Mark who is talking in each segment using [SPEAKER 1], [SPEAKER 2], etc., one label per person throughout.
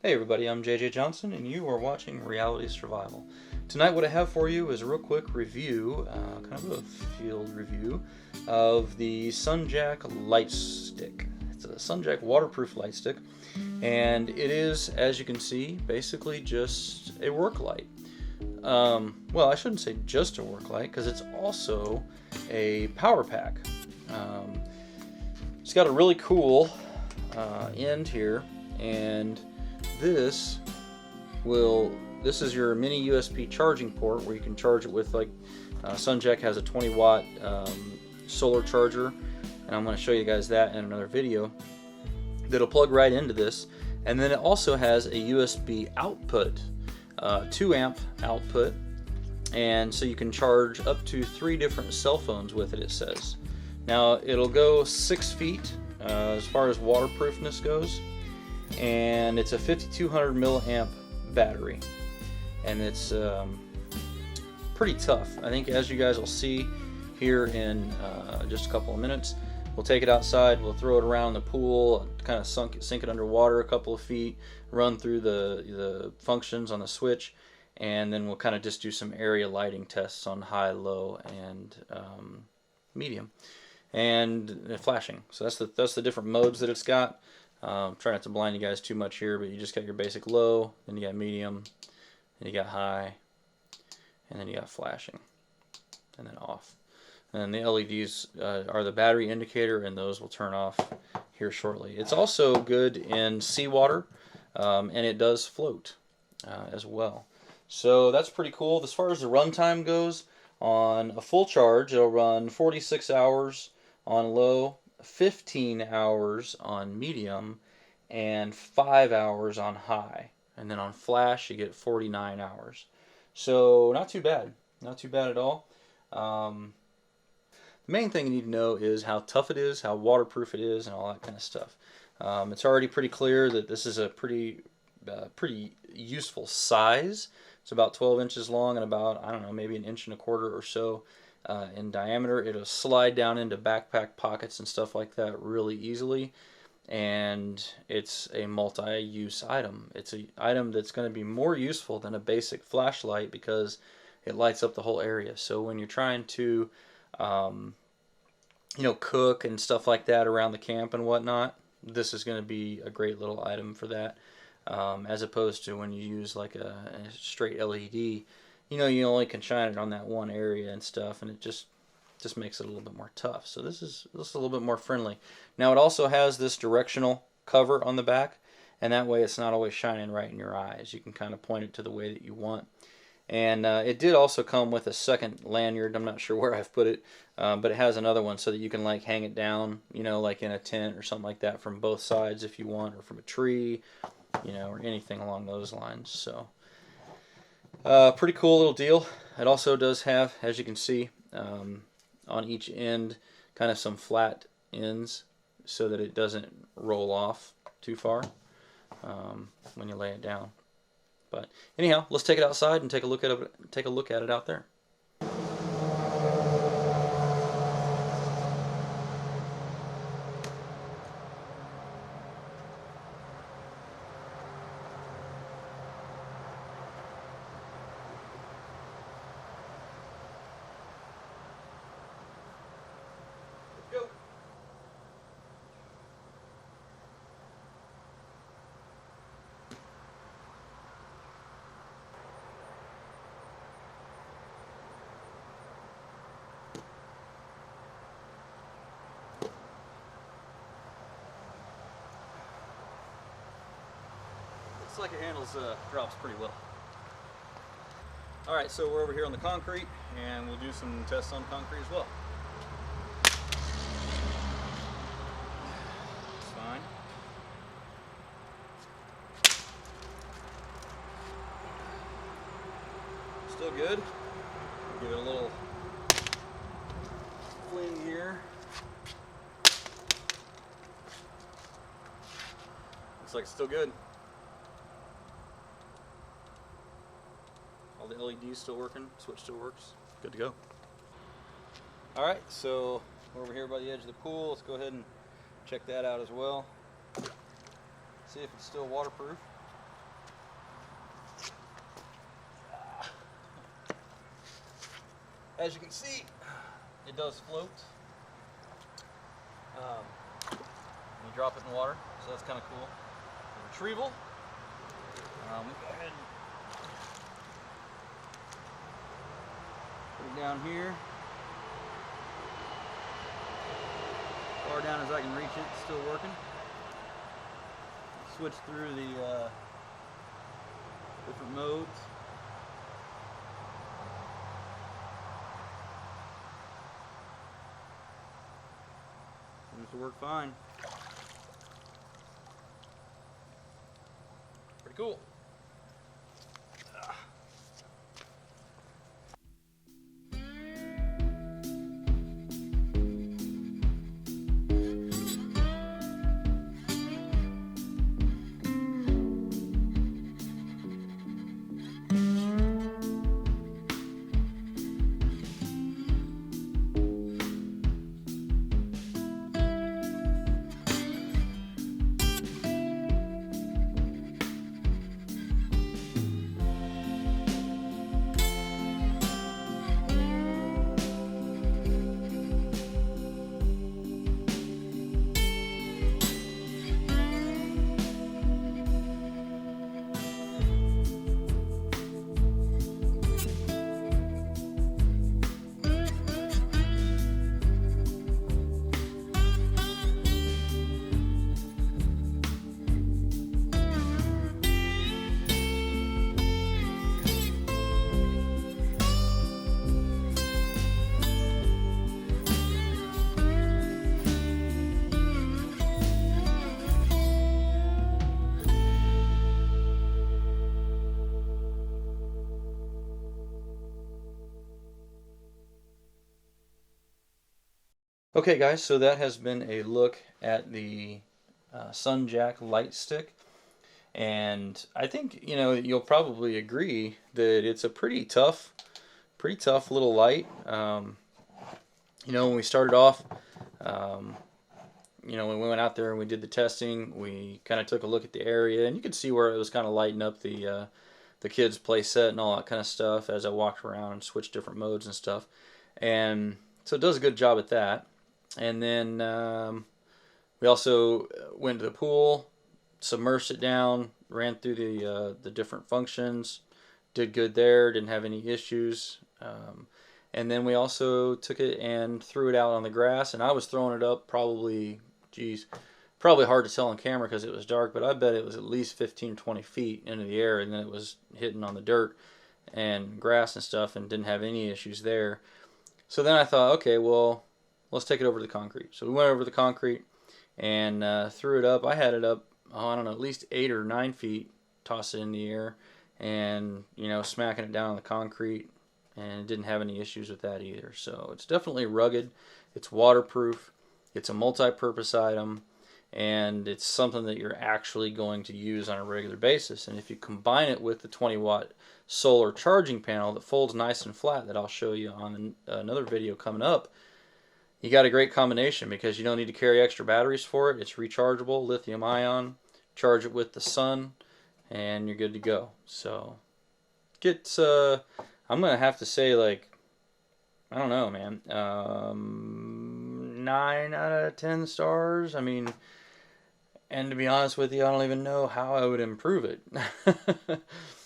[SPEAKER 1] Hey everybody, I'm JJ Johnson and you are watching Reality Survival. Tonight what I have for you is a real quick review, kind of a field review, of the Sunjack light stick. It's a Sunjack waterproof light stick, and it is, as you can see, basically just a work light. Well, I shouldn't say just a work light, because it's also a power pack. It's got a really cool end here, and this is your mini USB charging port where you can charge it with, like, Sunjack has a 20 watt solar charger, and I'm going to show you guys that in another video, that'll plug right into this. And then it also has a USB output, 2 amp output, and so you can charge up to 3 different cell phones with it, it says. Now it'll go 6 feet as far as waterproofness goes, and it's a 5200 milliamp battery, and it's pretty tough. I think, as you guys will see here in just a couple of minutes, we'll take it outside, we'll throw it around the pool, kind of sink it underwater a couple of feet, run through the functions on the switch, and then we'll kind of just do some area lighting tests on high, low, and medium, and flashing. So that's the different modes that it's got. Try not to blind you guys too much here, but you just got your basic low, then you got medium, then you got high, and then you got flashing, and then off. And the LEDs are the battery indicator, and those will turn off here shortly. It's also good in seawater, and it does float as well. So that's pretty cool. As far as the runtime goes, on a full charge, it'll run 46 hours on low, 15 hours on medium, and 5 hours on high. And then on flash you get 49 hours. So not too bad. Not too bad at all. The main thing you need to know is how tough it is, how waterproof it is, and all that kind of stuff. It's already pretty clear that this is a pretty useful size. It's about 12 inches long and about, I don't know, maybe 1.25 inches or so in diameter. It'll slide down into backpack pockets and stuff like that really easily, and it's a multi-use item. It's an item that's going to be more useful than a basic flashlight because it lights up the whole area. So when you're trying to cook and stuff like that around the camp and whatnot, this is going to be a great little item for that, as opposed to when you use like a straight LED. You only can shine it on that one area and stuff, and it just makes it a little bit more tough. So this is a little bit more friendly. Now it also has this directional cover on the back, and that way it's not always shining right in your eyes. You can kind of point it to the way that you want. And it did also come with a second lanyard. I'm not sure where I've put it, but it has another one so that you can, like, hang it down, like in a tent or something like that, from both sides if you want, or from a tree, or anything along those lines. So pretty cool little deal. It also does have, as you can see, on each end, kind of some flat ends so that it doesn't roll off too far when you lay it down. But anyhow, let's take it outside and take a look at it out there. Go. Looks like it handles drops pretty well. Alright, so we're over here on the concrete, and we'll do some tests on concrete as well. It's fine. Still good. Give it a little fling here. Looks like it's still good. All the LEDs still working, switch still works, good to go. Alright, so we're over here by the edge of the pool. Let's go ahead and check that out as well. See if it's still waterproof. as you can see, it does float. You drop it in water, so that's kind of cool. The retrieval. Go ahead and put it down here. Far down as I can reach it, it's still working. Switch through the different modes. Seems to work fine. Pretty cool. Okay guys, so that has been a look at the Sunjack light stick, and I think you'll probably agree that it's a pretty tough little light. When we started off, when we went out there and we did the testing, we kind of took a look at the area, and you could see where it was kind of lighting up the kids' play set and all that kind of stuff as I walked around and switched different modes and stuff, and so it does a good job at that. And then we also went to the pool, submersed it down, ran through the different functions, did good there, didn't have any issues. And then we also took it and threw it out on the grass, and I was throwing it up probably hard to tell on camera because it was dark, but I bet it was at least 15 or 20 feet into the air, and then it was hitting on the dirt and grass and stuff and didn't have any issues there. So then I thought, okay, well, let's take it over to the concrete. So we went over the concrete and threw it up. I had it up, I don't know, at least 8 or 9 feet, tossed it in the air, and smacking it down on the concrete, and it didn't have any issues with that either. So it's definitely rugged, it's waterproof, it's a multi-purpose item, and it's something that you're actually going to use on a regular basis. And if you combine it with the 20-watt solar charging panel that folds nice and flat that I'll show you on another video coming up, you got a great combination because you don't need to carry extra batteries for it. It's rechargeable, lithium ion, charge it with the sun, and you're good to go. So I'm gonna have to say, like, I don't know, man, 9 out of 10 stars. I mean, and to be honest with you, I don't even know how I would improve it.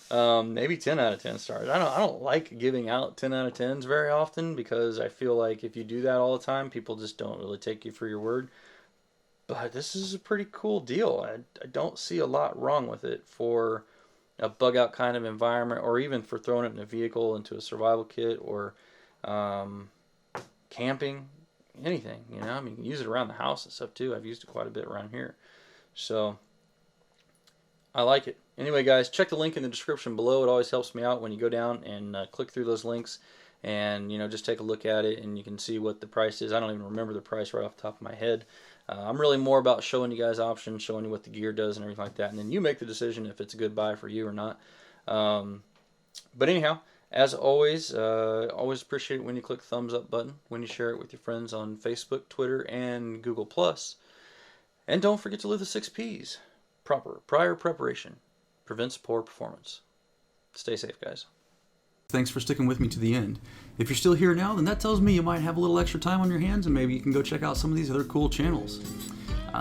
[SPEAKER 1] Maybe 10 out of 10 stars. I don't like giving out 10 out of 10s very often because I feel like if you do that all the time, people just don't really take you for your word. But this is a pretty cool deal. I don't see a lot wrong with it for a bug out kind of environment, or even for throwing it in a vehicle into a survival kit, or camping, anything. I mean, you can use it around the house and stuff too. I've used it quite a bit around here. So I like it. Anyway, guys, check the link in the description below. It always helps me out when you go down and click through those links and just take a look at it, and you can see what the price is. I don't even remember the price right off the top of my head. I'm really more about showing you guys options, showing you what the gear does and everything like that, and then you make the decision if it's a good buy for you or not. But anyhow, as always, always appreciate it when you click the thumbs up button, when you share it with your friends on Facebook, Twitter, and Google+. And don't forget to live the 6 Ps. Prior preparation prevents poor performance. Stay safe, guys.
[SPEAKER 2] Thanks for sticking with me to the end. If you're still here now, then that tells me you might have a little extra time on your hands and maybe you can go check out some of these other cool channels.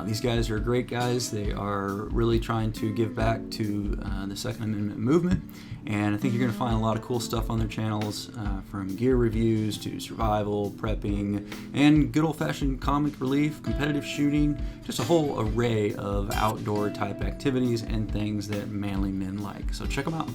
[SPEAKER 2] These guys are great guys. They are really trying to give back to the Second Amendment movement, and I think you're going to find a lot of cool stuff on their channels, from gear reviews to survival, prepping, and good old-fashioned comic relief, competitive shooting, just a whole array of outdoor type activities and things that manly men like. So check them out.